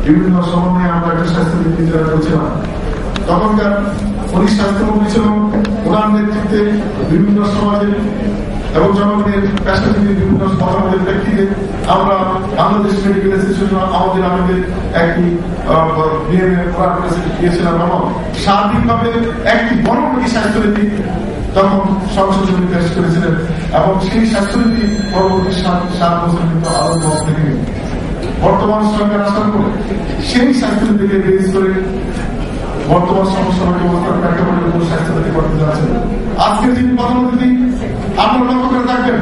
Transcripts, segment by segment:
বিভিন্ন সময়ে আমরা একটা স্বাস্থ্যনীতি তৈরি করছিলাম। তখনকার উনি স্বাস্থ্যমন্ত্রী ছিল, ওনার নেতৃত্বে বিভিন্ন সমাজের এবং জনগণের পেশাজীবী বিভিন্ন মতামতের প্রেক্ষিতে আমরা বাংলাদেশ মেডিকেল অ্যাসোসিয়েশন আমাদের একটি গিয়েছিলাম এবং সার্বিকভাবে একটি বড় স্বাস্থ্যনীতি তখন সংসদে পেশ করেছিলেন এবং সেই স্বাস্থ্যনীতি পরবর্তী 7 বছর কিন্তু আরো থেকে বর্তমান সরকার আসার পরে সেই স্বাস্থ্যনীতিকে বেস করে বর্তমান সমস্যার অবস্থার প্রেক্ষাপটে কোন স্বাস্থ্যনীতি করতে যাচ্ছে। আজকে যিনি প্রধানমন্ত্রী আপনারা লক্ষ্য করে থাকবেন,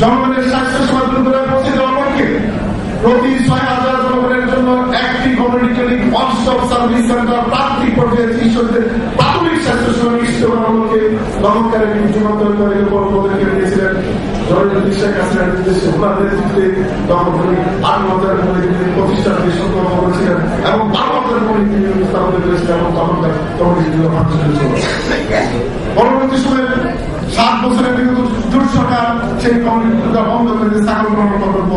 জনগণের স্বাস্থ্য সেবা দুর্বল পৌঁছে দেওয়ার পক্ষে প্রতি 6,000 জনগণের জন্য একটি community clinic, one stop service centre, প্রাথমিক পর্যায়ে চিকিৎসকদের প্রাথমিক স্বাস্থ্য সেবা নিশ্চিত করার লক্ষ্যে লঙ্কারে যুগান্তর করে পদক্ষেপ নিয়েছিলেন জননেত্রী শেখ হাসিনার নির্দেশে। ওনার নেতৃত্বে তখন উনি 8,000 কমিউনিটি ক্লিনিক প্রতিষ্ঠার যে সংকল্প করেছিলেন এবং 12,000 কমিউনিটি ক্লিনিক স্থাপন করেছিলেন এবং তখনকার কমিউনিটিগুলো ফাংশন ছিল। পরবর্তী সময়ে 7 বছরের বিগত জোট সরকার সেই কমিউনিটিগুলো বন্ধ করে ছাগল গ্রহণ প্রকল্প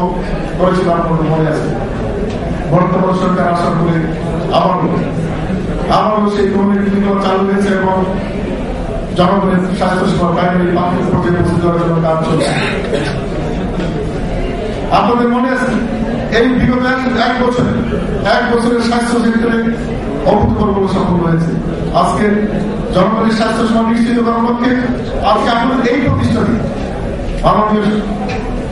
করেছিল, আপনাদের মনে আছে। বর্তমান সরকার আসার পরে আবারও সেই কমিউনিটিগুলো চালু হয়েছে এবং জনগণের স্বাস্থ্য সেবা প্রাইমারি প্রাথমিক পর্যায়ে পৌঁছে দেওয়ার জন্য কাজ চলছে। আপনাদের মনে আছে এই বিগত 1 বছরের স্বাস্থ্য সেক্টরে অভূতপূর্ব সফল হয়েছে। আজকে জনগণের স্বাস্থ্য সেবা নিশ্চিত করার লক্ষ্যে আজকে আপনাদের এই প্রতিষ্ঠানে মাননীয়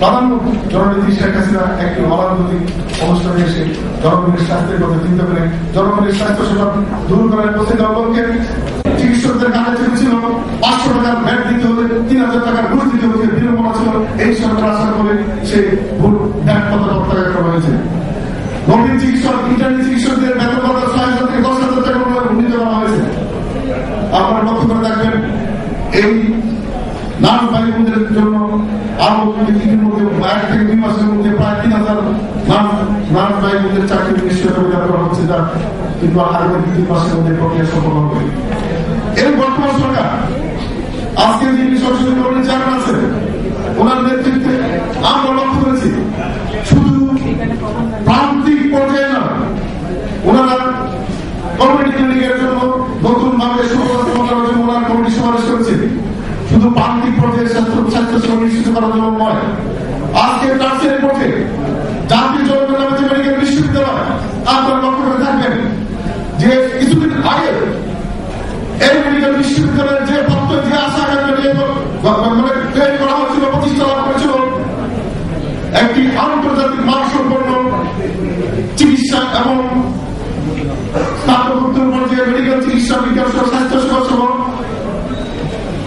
প্রধানমন্ত্রী জননেত্রী শেখ হাসিনা একটি অরাজনৈতিক অনুষ্ঠানে এসে জনগণের স্বাস্থ্যের কথা চিন্তা করে জনগণের স্বাস্থ্য সেবা দূর করার পথে দেওয়ার লক্ষ্যে চিকিৎসকদের কাছে ছিল 500 টাকার ভ্যাট দিতে হলে 3,000 টাকার ঘুষ দিতে হচ্ছে, বিড়ম্বনা ছিল। এই সরকার আসার পরে সেই ভ্যাট প্রত্যাহার করা হয়েছে। গভীর চিকিৎসক, ইন্টার্নি চিকিৎসকদের বেতন ভাতা 6,000 থেকে 10,000 টাকা উন্নীত করা হয়েছে। আপনারা লক্ষ্য করে থাকবেন এই নার্স ভাই বোনদের জন্য আরো কিছুদিনের মধ্যে 1 থেকে 2 মাসের মধ্যে প্রায় 3,000 নার্স ভাই বোনদের চাকরি নিশ্চিত করা হচ্ছে, যা কিন্তু আগামী 2 মাসের মধ্যে প্রক্রিয়া সম্পন্ন হবে। এই বর্তমান সরকার আজকে যিনি সংসদীয় কমিটির চেয়ারম্যান আছেন ওনার নেতৃত্বে আমরা লক্ষ্য করেছি শুধু প্রান্তিক পর্যায়ে না, ওনারা কমিউনিটি ক্লিনিকের জন্য নতুন ভাবে ওনার কমিটি সুপারিশ করেছে। শুধু প্রান্তিক পর্যায়ে স্বাস্থ্য সেবা নিশ্চিত করার জন্য নয়, আজকে টার্সিয়ারি পর্যায়ে জাতীয় জনগণের মেডিকেল বিশ্ববিদ্যালয় আপনারা লক্ষ্য করে থাকবেন যে কিছুদিন আগে এই মেডিকেল বিশ্ববিদ্যালয়ের যে পত্র যে আশা তৈরি করা হয়েছিল, প্রতিষ্ঠা লাভ করেছিল একটি আন্তর্জাতিক মানসম্পন্ন চিকিৎসা এবং স্নাতকোত্তর পর্যায়ে মেডিকেল চিকিৎসা বিজ্ঞান স্বাস্থ্য সেবা সহ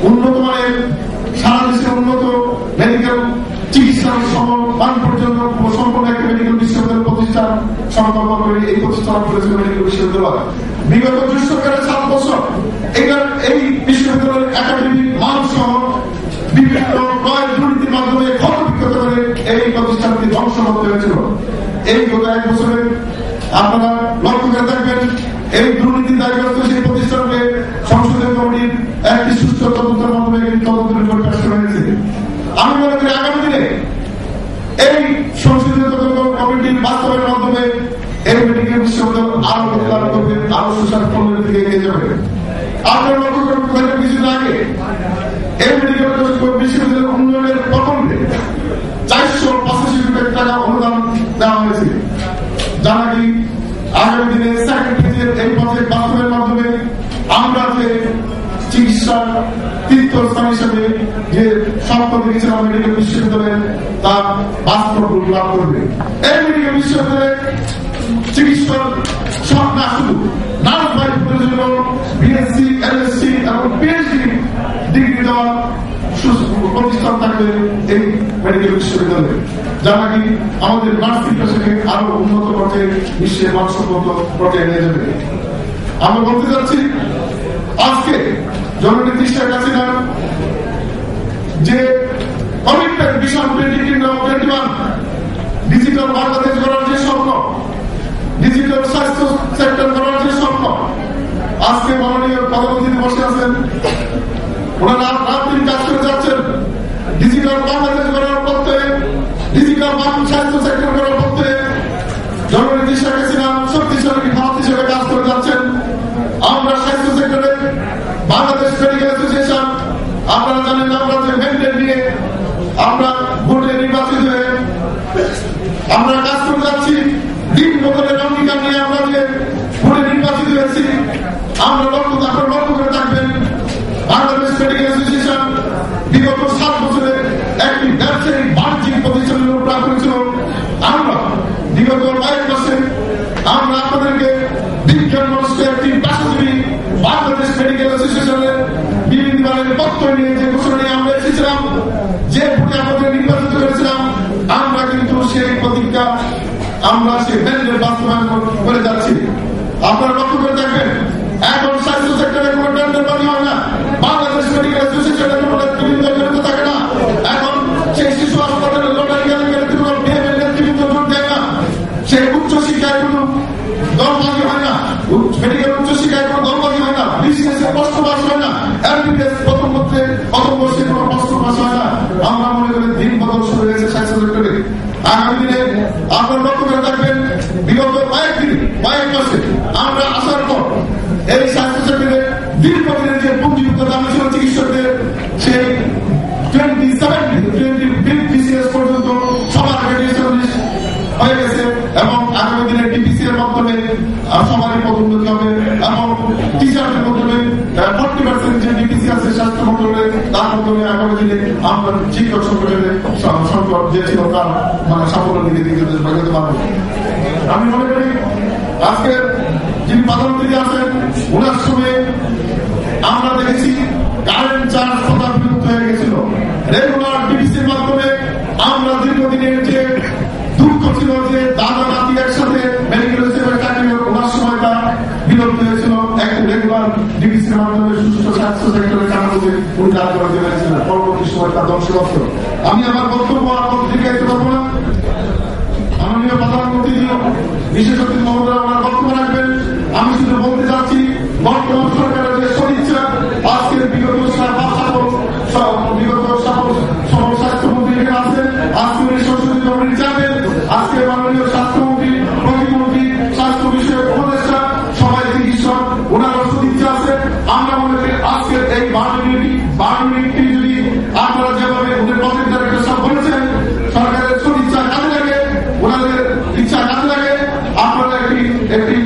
উন্নত মানের সারা দেশে উন্নত মেডিকেল চিকিৎসার মান পর্যন্ত সম্পন্ন একটি মেডিকেল বিশ্ববিদ্যালয় প্রতিষ্ঠান সংকল্প করে এই প্রতিষ্ঠান করেছিল মেডিকেল বিশ্ববিদ্যালয়। বিগত 2 সরকারের 7 বছর এই বিশ্ববিদ্যালয়ের একাডেমিক মান সহ বিভিন্ন নয় দুর্নীতির মাধ্যমে ক্ষতবিক্ষত করে এই প্রতিষ্ঠানটি ধ্বংস করতে হয়েছিল। এই গত 1 বছরে আপনারা লক্ষ্য করে থাকবেন এই দুর্নীতি দায়গ্রস্ত সেই প্রতিষ্ঠানকে সংসদীয় কমিটির একটি সুস্থ তদন্তের মাধ্যমে একটি তদন্ত রিপোর্ট পেশ করা হয়েছে। আমি মনে করি আগামী দিনে এই সংসদীয় তদন্ত কমিটির বাস্তবের মাধ্যমে এই মেডিকেল বিশ্ববিদ্যালয় আরো উন্নয়ন করবে, আরো সুশাসনের দিকে এগিয়ে যাবে। আপনারা লক্ষ্য করবেন কিছুদিন আগে এই মেডিকেল বিশ্ববিদ্যালয়ের উন্নয়নের প্রকল্পে 485 কোটি টাকা অনুদান দেওয়া হয়েছে, যা নাকি আগামী দিনে সেক্রেটারির এই প্রজেক্ট বাস্তবের মাধ্যমে আমরা যে চিকিৎসার তীর্থস্থান হিসেবে যে স্বপ্ন দেখেছিলাম মেডিকেল বিশ্ববিদ্যালয়ে তা বাস্তব রূপ লাভ করবে। এই মেডিকেল বিশ্ববিদ্যালয়ে চিকিৎসক সব না শুধু নার্স ভাই বোনদের জন্য বিএসসি, এলএসসি এবং পিএইচডি ডিগ্রি দেওয়ার প্রতিষ্ঠান থাকবে এই মেডিকেল বিশ্ববিদ্যালয়ে, যা নাকি আমাদের নার্সিং পেশাকে আরো উন্নত পর্যায়ে বিশ্বের মানসম্মত পর্যায়ে নিয়ে যাবে। আমরা বলতে চাচ্ছি আজকে জননেত্রী শেখ হাসিনা যে কমিটমেন্ট ভিশন 2021 ডিজিটাল বাংলাদেশ গড়ার যে স্বপ্ন, ডিজিটাল স্বাস্থ্য সেক্টর গড়ার যে স্বপ্ন, আজকে মাননীয় প্রধানমন্ত্রী বসে আছেন, ওনারা রাত্রি কাজ করে যাচ্ছেন ডিজিটাল বাংলাদেশ গড়ার পথে, ডিজিটাল স্বাস্থ্য সেক্টর গড়ার পথে। জননেত্রী শেখ হাসিনা বাংলাদেশ মেডিকেল অ্যাসোসিয়েশন, আপনারা জানেন আমরা যে ম্যান্ডেট নিয়ে আমরা ভোটে নির্বাচিত হয়ে আমরা কাজ করে যাচ্ছি, দিন বদলের অঙ্গীকার নিয়ে আমরা যে ভোটে নির্বাচিত হয়েছি, আমরা লক্ষ্য করে থাকবেন বাংলাদেশ মেডিকেল অ্যাসোসিয়েশন বিগত 7 বছরে একটি ব্যবসায়িক বাণিজ্যিক প্রতিষ্ঠানের রূপদান করেছিল। আমরা বিগত 5 মাসে আমরা আপনাদেরকে বিজ্ঞান মনস্কে একটি পেশাজীবী বাংলাদেশ মেডিকেল অ্যাসোসিয়েশনের বিভিন্ন ধরনের তথ্য নিয়ে যে ঘোষণা নিয়ে আমরা এসেছিলাম, যে ভোটে আমাদের নির্বাচিত করেছিলাম, আমরা কিন্তু সেই প্রতিজ্ঞা আমরা সেই ম্যান্ডেট বাস্তবায়ন করে যাচ্ছি। আপনারা লক্ষ্য করে দেখবেন এখন স্বাস্থ্য সেক্টরে কোনো টেন্ডার বাণী হয় না, বাংলাদেশ মেডিকেল অ্যাসোসিয়েশনের কোনো নেতৃবৃন্দ জড়িত থাকে না। এখন সেই শিশু হাসপাতালের লটারি নেতৃবৃন্দ জোর দেয় না, সেই উচ্চশিক্ষায় কোনো দলবাজি হয় না, মেডিকেল উচ্চশিক্ষায় কোনো দলবাজি হয় না, বিসিএসে প্রশ্ন পাস হয় না, এমবিবিএস প্রথম বর্ষে কোনো প্রশ্ন পাস হয় না। আমরা মনে করি দিন বদল শুরু হয়েছে স্বাস্থ্য সেক্টরে। আগামী দিনে আপনারা লক্ষ্য করে থাকবেন বিগত কয়েক মাসে আমরা আসার পর এই স্বাস্থ্য সেক্টরে দীর্ঘদিনের যে পুঁজিযুক্ত দাবি ছিল চিকিৎসকদের, সেই 27 বিসিএস পর্যন্ত সবার আগে হয়ে গেছে এবং আগামী দিনে ডিপিসি এর মাধ্যমে সবারই পদোন্নতি হবে এবং টিচারের মাধ্যমে 40% যে ডিপিসি আছে স্বাস্থ্য মন্ত্রণালয়ে, তার মাধ্যমে আগামী দিনে আমরা শিক্ষক সংগঠনের সংকট যে ছিল তার মানে সাফল্যের দিকে যেতে পারবো। আমি মনে করি আজকে যিনি প্রধানমন্ত্রী আছেন ওনার সময় আমরা দেখেছি কারেন্ট চার্জ কথা বিলুপ্ত হয়ে গেছিল। রেগুলার ডিপিসির মাধ্যমে আমরা দীর্ঘদিনের যে দুঃখ ছিল যে দাদা নাতি একসাথে মেডিকেল হিসেবে চাকরি ওনার সময়টা বিলুপ্ত হয়েছিল। একটু রেগুলার ডিপিসির মাধ্যমে সুস্থ স্বাস্থ্য সেক্টরের কাজগুলি উনি কাজ করতে পেরেছিলেন। পরবর্তী সময়টা ধ্বংসপ্রাপ্ত। আমি আমার বক্তব্য দীর্ঘায়িত করবো না। মাননীয় প্রধানমন্ত্রী বিশেষ অতিথি মহোদয় ওনার বক্তব্য রাখবেন। আমি শুধু বলতে চাচ্ছি বর্তমান সরকারের যে সদিচ্ছা আজকের বিগত স্বাস্থ্যমন্ত্রী এখানে আছেন, আজকে উনি সংসদীয় কমিটি যাবেন, আজকে মাননীয় স্বাস্থ্যমন্ত্রী, প্রতিমন্ত্রী, স্বাস্থ্য বিষয়ক উপদেষ্টা সবাই চিকিৎসক ওনার সদিচ্ছা আছে। আমরা মনে করি আজকের এই 12 মিনিটটি যদি আপনারা যেভাবে ওদের প্রজেক্ট ডাইরেক্টর সব বলেছেন সরকারের সদিচ্ছা কাজে লাগে, ওনাদের ইচ্ছা কাজে লাগে, আপনারা একটি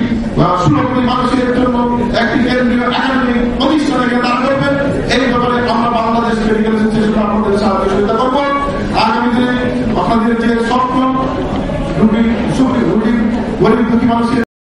সুলভী মানুষের জন্য একটি কেন্দ্রীয় একাডেমি প্রতিষ্ঠানকে দান করবেন। এই ব্যাপারে আমরা বাংলাদেশ মেডিকেল অ্যাসোসিয়েশন আপনাদের সহযোগিতা করবো। আগামী দিনে আপনাদের যে স্বপ্ন রুগী গরিব দুঃখী মানুষের